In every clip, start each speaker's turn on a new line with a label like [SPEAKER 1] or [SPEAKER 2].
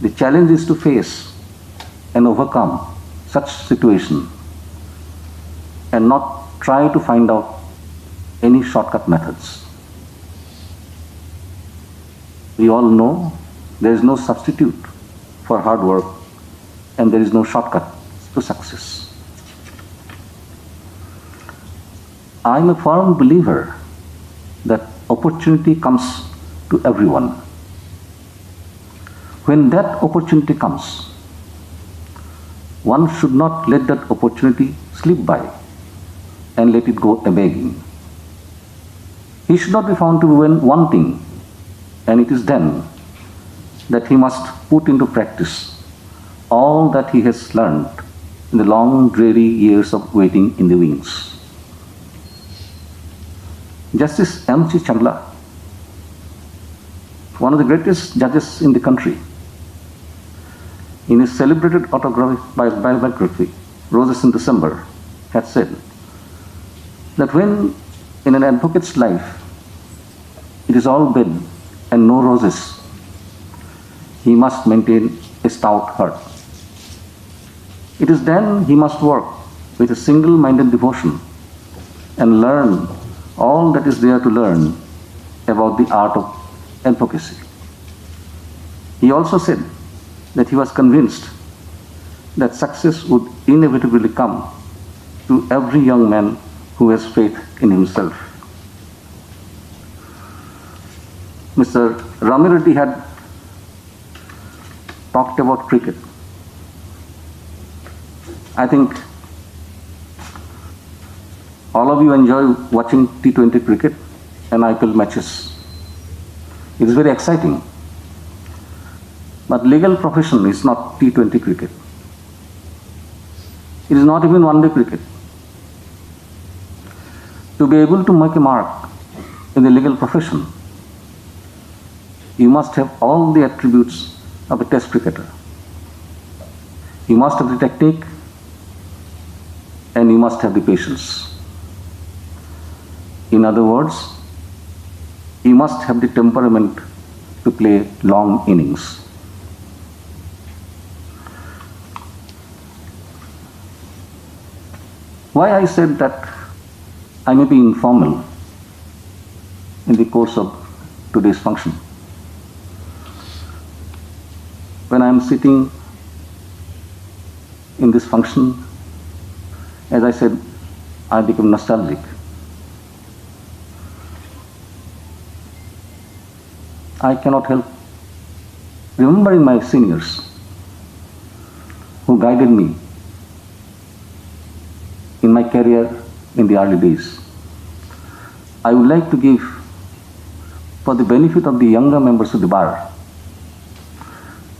[SPEAKER 1] The challenge is to face and overcome such situation and not try to find out any shortcut methods. We all know there is no substitute for hard work and there is no shortcut to success. I am a firm believer that opportunity comes to everyone. When that opportunity comes, one should not let that opportunity slip by and let it go a-begging. He should not be found to be wanting, and it is then that he must put into practice all that he has learned in the long, dreary years of waiting in the wings. Justice M.C. Chagla, one of the greatest judges in the country, in his celebrated biography, Roses in December, had said that when in an advocate's life it is all bed and no roses, he must maintain a stout heart. It is then he must work with a single-minded devotion and learn all that is there to learn about the art of advocacy. He also said that he was convinced that success would inevitably come to every young man who has faith in himself. Mr. Ramireddy had talked about cricket. I think all of you enjoy watching T20 cricket and IPL matches. It is very exciting. But legal profession is not T20 cricket. It is not even one-day cricket. To be able to make a mark in the legal profession, you must have all the attributes of a test cricketer. You must have the technique and you must have the patience. In other words, you must have the temperament to play long innings. Why I said that I may be informal in the course of today's function. When I am sitting in this function, as I said, I become nostalgic. I cannot help remembering my seniors who guided me in my career in the early days. I would like to give, for the benefit of the younger members of the bar,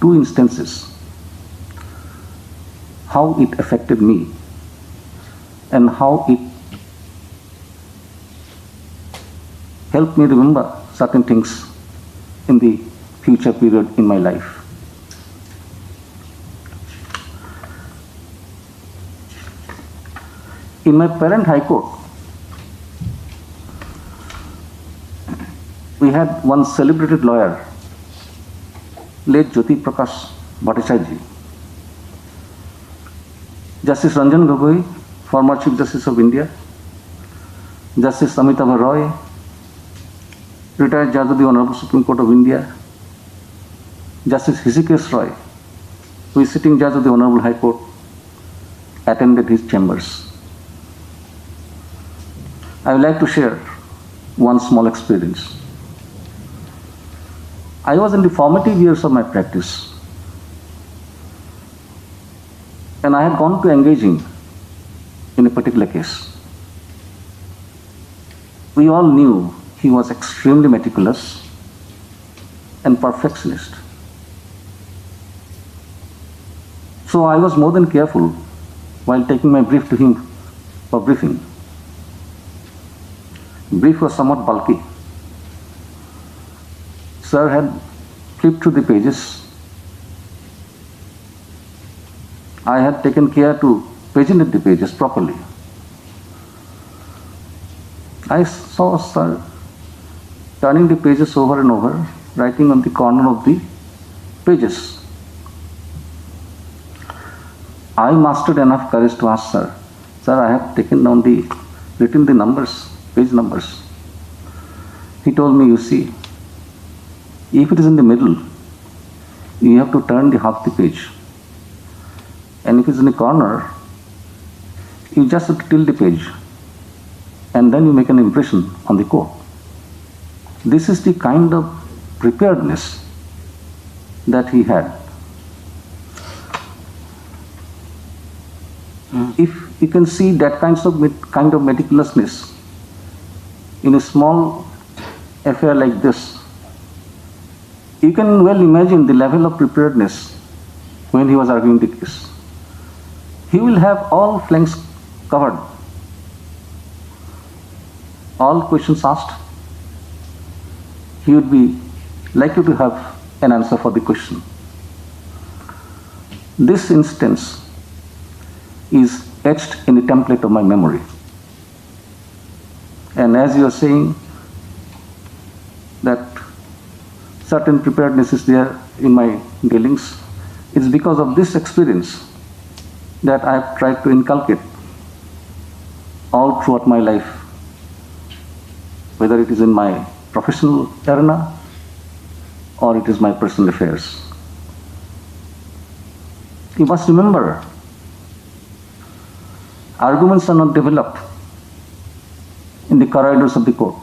[SPEAKER 1] 2 instances how it affected me and how it helped me remember certain things in the future period in my life. In my parent High Court, we had one celebrated lawyer, late Jyoti Prakash Bhattacharya, Justice Ranjan Gogoi, former Chief Justice of India, Justice Amitabh Roy, retired Judge of the Honorable Supreme Court of India, Justice Hishikesh Roy, who is sitting Judge of the Honorable High Court, attended his chambers. I would like to share one small experience. I was in the formative years of my practice, and I had gone to engaging in a particular case. We all knew he was extremely meticulous and perfectionist. So I was more than careful while taking my brief to him for briefing. Brief was somewhat bulky. Sir had flipped through the pages. I had taken care to paginate the pages properly. I saw Sir turning the pages over and over, writing on the corner of the pages. I mustered enough courage to ask Sir, Sir, I have written the numbers, page numbers. He told me, you see, if it is in the middle, you have to turn the half the page. And if it's in the corner, you just have to tilt the page. And then you make an impression on the quote. This is the kind of preparedness that he had. If you can see that kind of meticulousness in a small affair like this, you can well imagine the level of preparedness when he was arguing the case. He will have all flanks covered, all questions asked. He would be likely to have an answer for the question. This instance is etched in the template of my memory. And as you are saying that certain preparedness is there in my dealings, it's because of this experience that I have tried to inculcate all throughout my life, whether it is in my professional arena or it is my personal affairs. You must remember, arguments are not developed in the corridors of the court.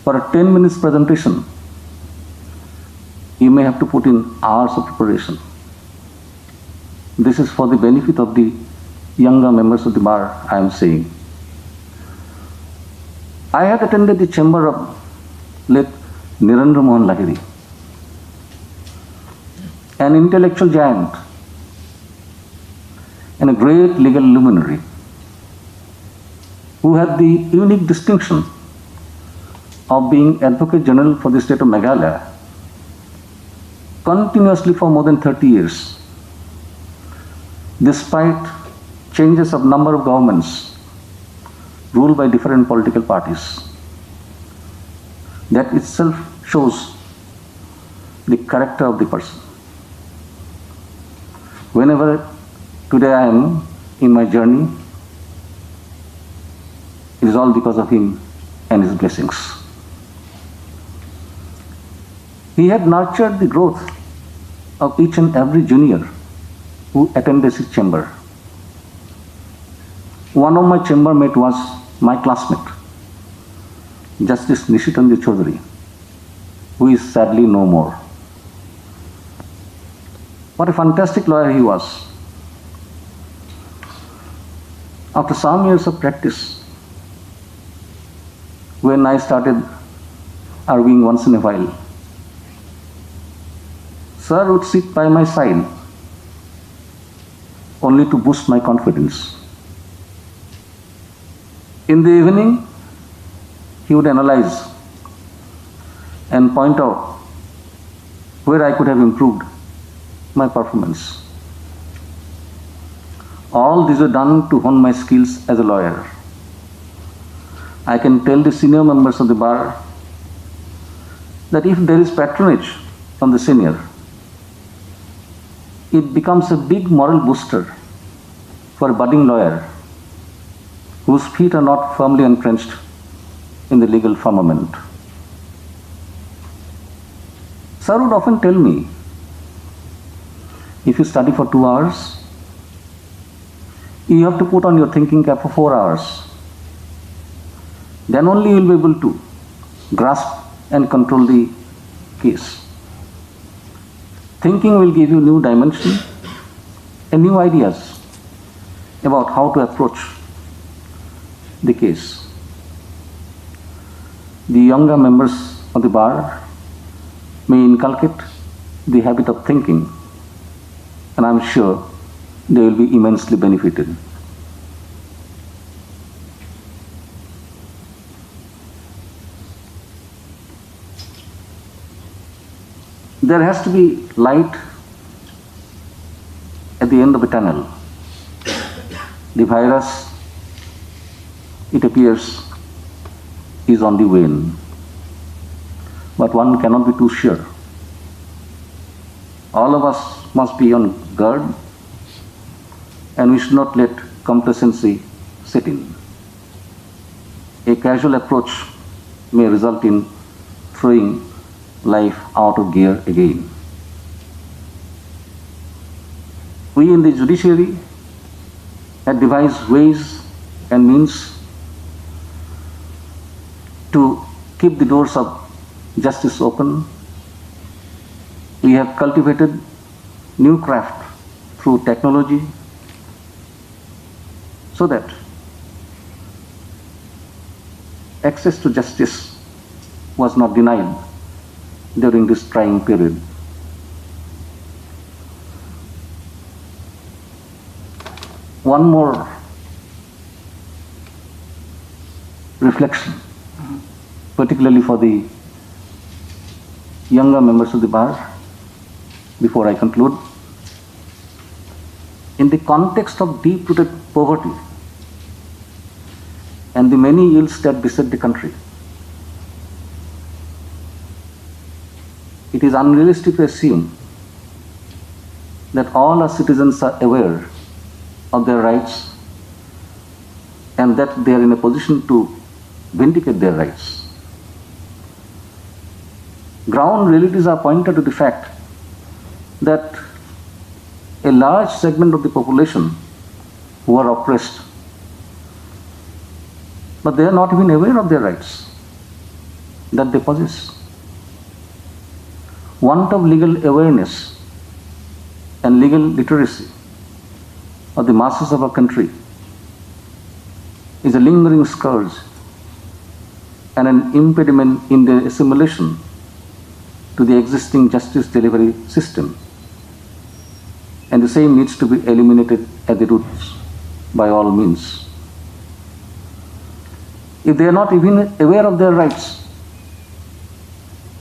[SPEAKER 1] For a 10 minutes presentation, you may have to put in hours of preparation. This is for the benefit of the younger members of the bar, I am saying. I had attended the chamber of late Nirendra Mohan Lahiri, an intellectual giant and a great legal luminary who had the unique distinction of being Advocate General for the state of Meghalaya continuously for more than 30 years, despite changes of number of governments ruled by different political parties. That itself shows the character of the person. Whenever today I am in my journey, it is all because of him and his blessings. He had nurtured the growth of each and every junior who attended his chamber. One of my chambermates was my classmate, Justice Nishitendra Chaudhary, who is sadly no more. What a fantastic lawyer he was. After some years of practice, when I started arguing once in a while, Sir would sit by my side only to boost my confidence. In the evening, he would analyze and point out where I could have improved my performance. All these were done to hone my skills as a lawyer. I can tell the senior members of the bar that if there is patronage from the senior, it becomes a big moral booster for a budding lawyer whose feet are not firmly entrenched in the legal firmament. Sir would often tell me, if you study for 2 hours, you have to put on your thinking cap for 4 hours. Then only you will be able to grasp and control the case. Thinking will give you new dimension and new ideas about how to approach the case. The younger members of the bar may inculcate the habit of thinking, and I am sure they will be immensely benefited. There has to be light at the end of the tunnel. The virus, it appears, is on the wane. But one cannot be too sure. All of us must be on guard and we should not let complacency set in. A casual approach may result in throwing life out of gear again. We in the judiciary had devised ways and means to keep the doors of justice open. We have cultivated new craft through technology so that access to justice was not denied during this trying period. One more reflection, particularly for the younger members of the bar, before I conclude. In the context of deep-rooted poverty and the many ills that beset the country, it is unrealistic to assume that all our citizens are aware of their rights and that they are in a position to vindicate their rights. Ground realities are pointed to the fact that a large segment of the population who are oppressed, but they are not even aware of their rights that they possess. Want of legal awareness and legal literacy of the masses of our country is a lingering scourge and an impediment in their assimilation to the existing justice delivery system, and the same needs to be eliminated at the roots by all means. If they are not even aware of their rights,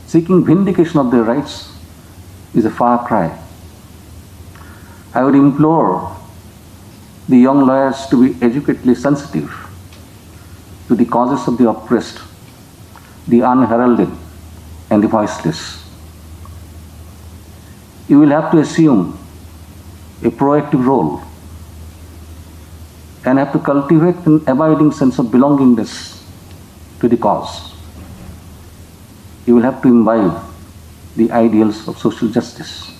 [SPEAKER 1] seeking vindication of their rights is a far cry. I would implore the young lawyers to be educatedly sensitive to the causes of the oppressed, the unheralded, and the voiceless. You will have to assume a proactive role and have to cultivate an abiding sense of belongingness to the cause. You will have to imbibe the ideals of social justice.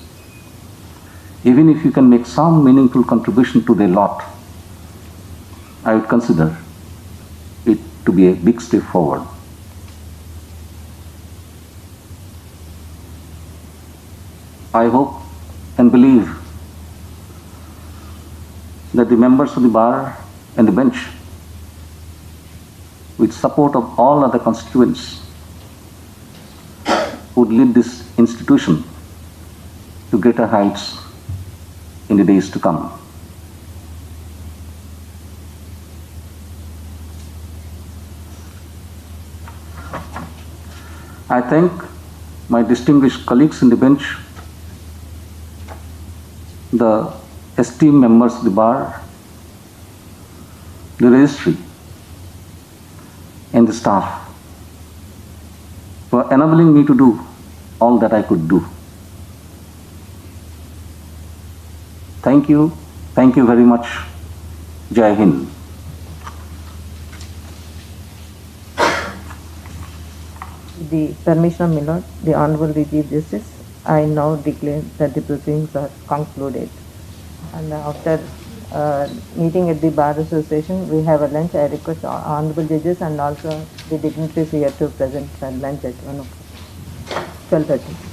[SPEAKER 1] Even if you can make some meaningful contribution to their lot, I would consider it to be a big step forward. I hope and believe that the members of the bar and the bench, with support of all other constituents, would lead this institution to greater heights in the days to come. I thank my distinguished colleagues in the bench, the esteemed members of the bar, the registry, and the staff for enabling me to do all that I could do. Thank you very much. Jai Hind.
[SPEAKER 2] With the permission of my Lord, the Honorable Chief Justice, I now declare that the proceedings are concluded. And after meeting at the Bar Association, we have a lunch. I request Honorable Judges and also the dignitaries here to present for lunch at 12:30.